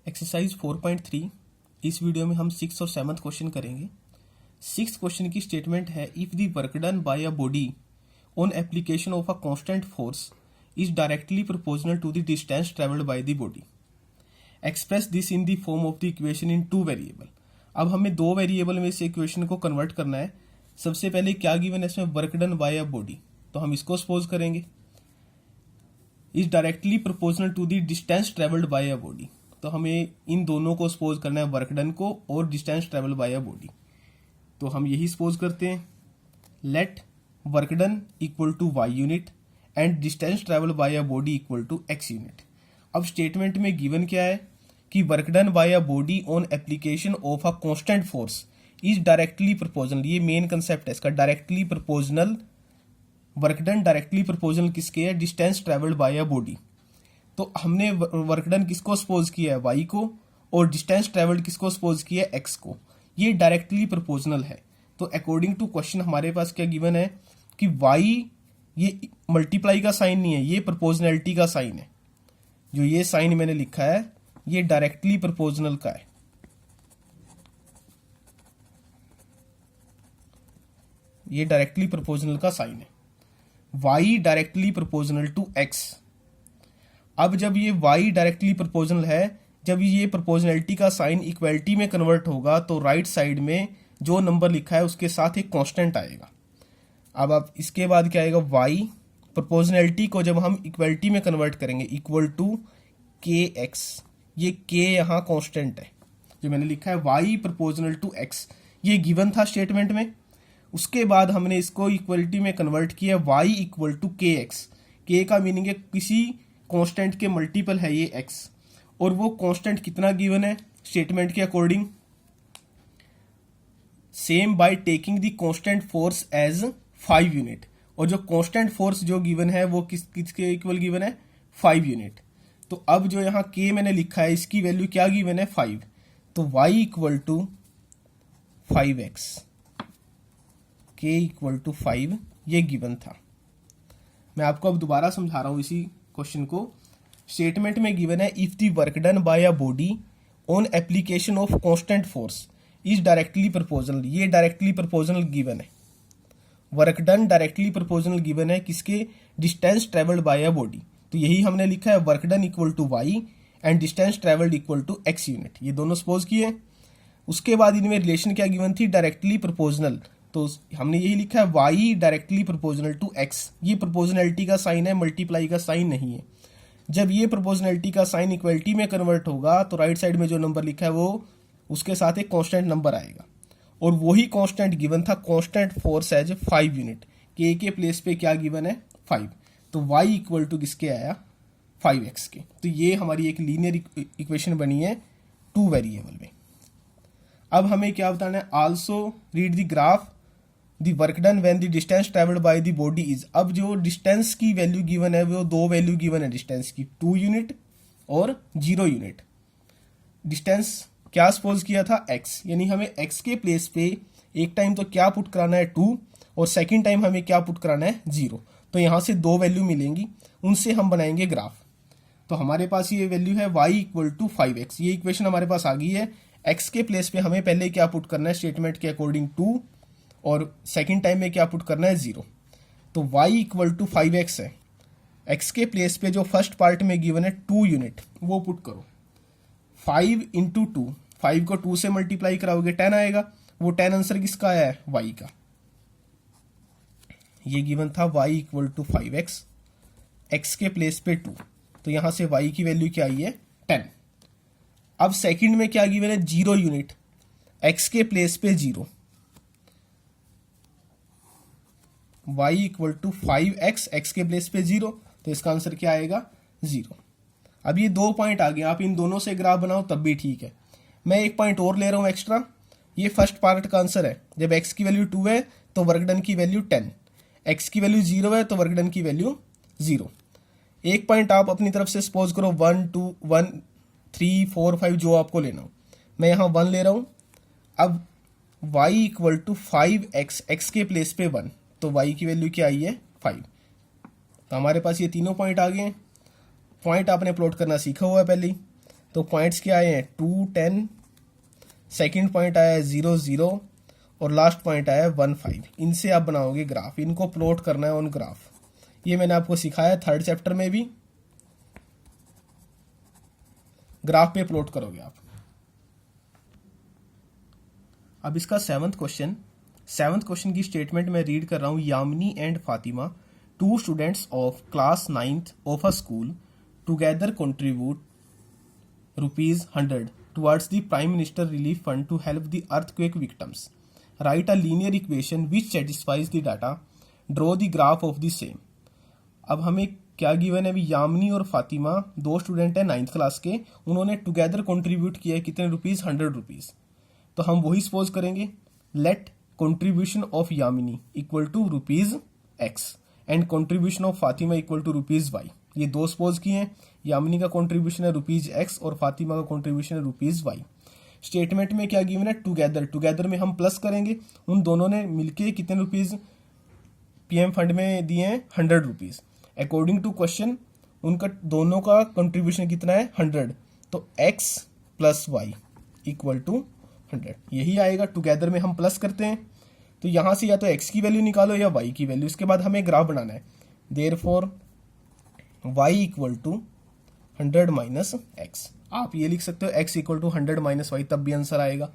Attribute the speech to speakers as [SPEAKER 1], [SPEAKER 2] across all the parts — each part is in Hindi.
[SPEAKER 1] एक्सरसाइज 4.3 इस वीडियो में हम 6th और 7th क्वेश्चन करेंगे। 6th क्वेश्चन की स्टेटमेंट है if the work done by a body on application of a constant force is directly proportional to the distance travelled by the body, express this in the form of the equation in two variable. अब हमें दो वेरिएबल में से इक्वेशन को कन्वर्ट करना है। सबसे पहले क्या गिवन है इसमें, work done by a body, तो हम इसको सपोज करेंगे is directly proportional to the distance travelled by a body. तो हमें इन दोनों को सपोज करना है, वर्क डन को और distance travel by a body. तो हम यही सपोज करते हैं, let work done equal to Y unit and distance travel by a body equal to X unit. अब स्टेटमेंट में गिवन क्या है कि work done by a body on application of a constant force is directly proportional. ये मेन कंसेप्ट है इसका, directly proportional. Work done directly proportional किसके है, distance travelled by a body. तो हमने वर्क डन किसको सपोज किया है, वाई को, और डिस्टेंस ट्रेवल्ड किसको सपोज किया है, एक्स को। ये डायरेक्टली प्रोपोर्शनल है। तो अकॉर्डिंग टू क्वेश्चन हमारे पास क्या गिवन है कि वाई ये मल्टीप्लाई का साइन नहीं है, ये प्रोपोर्शनैलिटी का साइन है। जो ये साइन मैंने लिखा है ये डायरेक्टली प्रोपोर्शनल का है। ये डायरेक्टली प्रोपोर्शनल का साइन है। Y directly proportional to X. अब जब ये y डायरेक्टली प्रोपोर्शनल है, जब ये प्रोपोर्शनैलिटी का साइन इक्वलिटी में कन्वर्ट होगा तो राइट साइड में जो नंबर लिखा है उसके साथ एक कांस्टेंट आएगा। अब आप इसके बाद क्या आएगा, y प्रोपोर्शनैलिटी को जब हम इक्वलिटी में कन्वर्ट करेंगे इक्वल टू के एक्स। ये k यहाँ कांस्टेंट है जो मैंने लिखा है y प्रोपोर्शनल टू x, ये गिवन था स्टेटमेंट में। उसके बाद हमने इसको इक्वलिटी में कन्वर्ट किया, y इक्वल टू के एक्स। के का मीनिंग है किसी कांस्टेंट के मल्टीपल है ये x, और वो कांस्टेंट कितना गिवन है स्टेटमेंट के according, same by taking the constant force as 5 unit. और जो कांस्टेंट फोर्स जो गिवन है वो किसके इक्वल गिवन है, 5 यूनिट। तो अब जो यहाँ k मैंने लिखा है इसकी वैल्यू क्या गिवन है, 5। तो y equal to 5x, k equal to 5 ये गिवन था। मैं आपको अब दोबारा समझा रहा हूं इसी क्वेश्चन को। स्टेटमेंट में गिवन है if the work done by a body on application of constant force is directly proportional. ये डायरेक्टली प्रोपोर्शनल गिवन है। Work done directly proportional given है किसके, distance travelled by a body. तो यही हमने लिखा है, work done equal to Y and distance travelled equal to X unit. ये दोनों सपोज किए। उसके बाद इनमें रिलेशन क्या गिवन थी, डायरेक्टली प्रोपोर्शनल। तो हमने यही लिखा है y directly proportional to x। ये प्रोपोर्शनैलिटी का साइन है, मल्टीप्लाई का साइन नहीं है। जब ये प्रोपोर्शनैलिटी का साइन इक्वलिटी में कन्वर्ट होगा तो राइट साइड में जो नंबर लिखा है वो उसके साथ एक कांस्टेंट नंबर आएगा, और वही कांस्टेंट गिवन था, कांस्टेंट फोर्स एज 5 यूनिट। के प्लेस पे क्या गिवन है, 5। तो y इक्वल टू किसके आया, 5x के। तो ये हमारी एक लीनियर इक्वेशन बनी है टू वेरिएबल में। अब हमें क्या बताना है, also read the graph the work done when the distance travelled by the body is. अब जो डिस्टेंस की वैल्यू गिवन है वो दो वैल्यू गिवन है डिस्टेंस की, 2 यूनिट और 0 यूनिट। डिस्टेंस क्या सपोज किया था, x, यानी हमें x के प्लेस पे एक टाइम तो क्या पुट कराना है 2, और सेकेंड टाइम हमें क्या पुट कराना है 0। तो यहां से दो वैल्यू मिलेंगी, उनसे हम बनाएंगे ग्राफ। तो हमारे पास ये वैल्यू है y इक्वल टू 5x। ये इक्वेशन हमारे पास आ गई है। x के प्लेस पे हमें पहले क्या पुट करना है स्टेटमेंट के अकॉर्डिंग 2, और सेकेंड टाइम में क्या पुट करना है 0। तो y इक्वल टू 5x है। x के प्लेस पे जो फर्स्ट पार्ट में गिवन है 2 यूनिट वो पुट करो, 5 इंटू 2, 5 को 2 से मल्टीप्लाई कराओगे 10 आएगा। वो 10 आंसर किसका आया है, y का। ये गिवन था y equal to 5x, x के प्लेस पे 2, तो यहां से y की वैल्यू क्या आई है, 10। अब सेकंड में क्या गिवन है, 0 यूनिट, x के प्लेस पे 0, y equal to 5x, x के प्लेस पे 0, तो इसका आंसर क्या आएगा, 0। अब ये दो पॉइंट आ गए, आप इन दोनों से ग्राफ बनाओ तब भी ठीक है। मैं एक पॉइंट और ले रहा हूं एक्स्ट्रा। ये फर्स्ट पार्ट का आंसर है, जब x की वैल्यू 2 है तो वर्क डन की वैल्यू 10, x की वैल्यू 0 है तो वर्क डन की वैल्यू 0। एक पॉइंट आप अपनी तरफ से सपोज करो 1, 2, 1, 3, 4, 5 जो आपको लेना हो। मैं यहाँ 1 ले रहा हूं। अब y equal to 5x, x के प्लेस पे 1, तो y की वैल्यू क्या आई है, 5। तो हमारे पास ये तीनों पॉइंट आ गए हैं। पॉइंट आपने प्लॉट करना सीखा हुआ है पहले ही। तो पॉइंट्स क्या आए हैं 2 10, सेकंड पॉइंट आया है 0 0 और लास्ट पॉइंट आया है 1 5। इनसे आप बनाओगे ग्राफ, इनको प्लॉट करना है ऑन ग्राफ। ये मैंने आपको सिखाया थर्ड चैप्टर में भी, ग्राफ पे प्लॉट करोगे आप। अब इसका सेवंथ क्वेश्चन की स्टेटमेंट मैं रीड कर रहा हूं। Yamini and Fatima, 2 students of class 9th of a school, together contribute ₹100 towards the Prime Minister Relief Fund to help the earthquake victims. Write a linear equation which satisfies the data. Draw the graph of the same. अब हमें क्या गिवन है अभी, यामिनी और फातिमा 2 स्टूडेंट हैं 9th क्लास के, उन्होंने टुगेदर कंट्रीब्यूट किया है कितने रुपीज, ₹100। तो हम वही सपोज करेंगे, let contribution of Yamini equal to ₹X and contribution of Fatima equal to ₹Y। ये 2 सपोज किए हैं। यामिनी का कंट्रीब्यूशन है ₹X और फातिमा का कंट्रीब्यूशन है ₹Y। स्टेटमेंट में क्या गिवन है, टुगेदर में हम प्लस करेंगे, उन दोनों ने मिलके कितने रुपीज पीएम फंड में दिए हैं, ₹100। अकॉर्डिंग टू क्वेश्चन उनका दोनों का कंट्रीब्यूशन कितना है, 100। तो X plus Y equal to 100, यही आएगा। टुगेदर में हम प्लस करते हैं, तो यहां से या तो X की वैल्यू निकालो या Y की वैल्यू। इसके बाद हमें ग्राफ बनाना है। Therefore Y equal to 100 minus X। आप ये लिख सकते हो X equal to 100 minus Y, तब भी आंसर आएगा।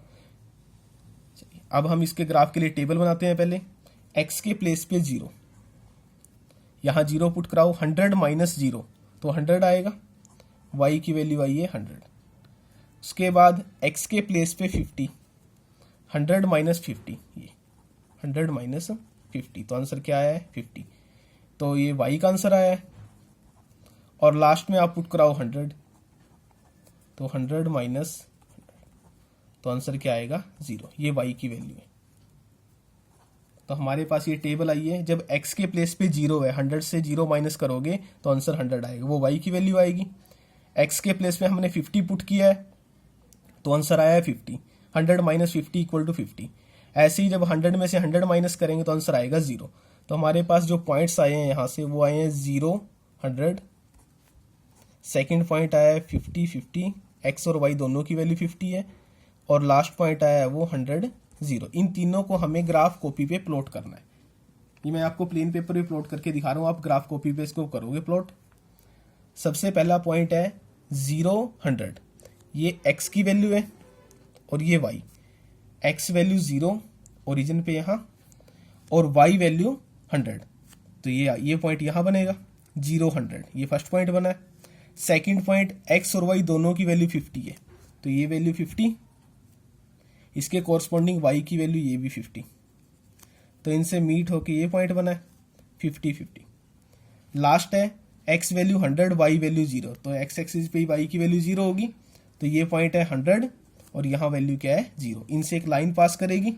[SPEAKER 1] अब हम इसके ग्राफ के लिए टेबल बनाते हैं। पहले X के प्लेस पे 0, यहां 0 पुट कराओ, 100 माइनस 0 तो 100 आएगा। Y की वैल्यू आई है 100। उसके बाद X के प्लेस पे 50, 100 माइनस 50, ये 100 माइनस 50, तो आंसर क्या आया है 50। तो ये Y का आंसर आया है। और लास्ट में आप पुट कराओ 100, तो 100 माइनस 100, तो आंसर क्या आएगा 0। ये Y की वैल्यू है। तो हमारे पास ये टेबल आई है। जब X के प्लेस पे 0 है, 100 से 0 माइनस करोगे तो आंसर 100 आएगा, वो Y की वैल्यू आएगी। X के प्लेस पे हमने 50 पुट किया है, तो आंसर आया है 50। 100 माइनस 50 इक्वल टू 50। ऐसे ही जब 100 में से 100 माइनस करेंगे तो आंसर आएगा 0। तो हमारे पास जो पॉइंट्स आए हैं यहाँ से, वो आए हैं 0 100, सेकेंड पॉइंट आया है 50 50, X और Y दोनों की वैल्यू 50 है, और लास्ट पॉइंट आया है वो 100 0। इन तीनों को हमें ग्राफ कॉपी पे प्लॉट करना है। ये मैं आपको प्लेन पेपर पे प्लॉट करके दिखा रहा हूँ, आप ग्राफ कॉपी पे इसको करोगे प्लॉट। सबसे पहला पॉइंट है 0 100, ये X की वैल्यू है और ये Y। X वैल्यू 0 ओरिजिन पे यहाँ, और Y वैल्यू 100, तो ये पॉइंट यहाँ बनेगा 0 100, ये फर्स्ट पॉइंट बना है। सेकंड पॉइंट X और Y दोनों की वैल्यू 50 है, तो ये वैल्यू 50, इसके कॉरस्पॉन्डिंग Y की वैल्यू ये भी 50, तो इनसे मीट होके ये पॉइंट बना है 50 50। लास्ट है X वैल्यू 100, Y वैल्यू 0, तो X एक्सिस पे Y की वैल्यू 0 होगी, तो ये पॉइंट है 100 और यहाँ वैल्यू क्या है 0। इनसे एक लाइन पास करेगी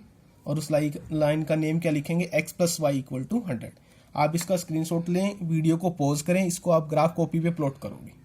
[SPEAKER 1] और उस लाइन का नेम क्या लिखेंगे, X plus Y equal to 100। आप इसका स्क्रीनशॉट लें, वीडियो को पॉज करें, इसको आप ग्राफ कॉपी पे प्लॉट करोगे।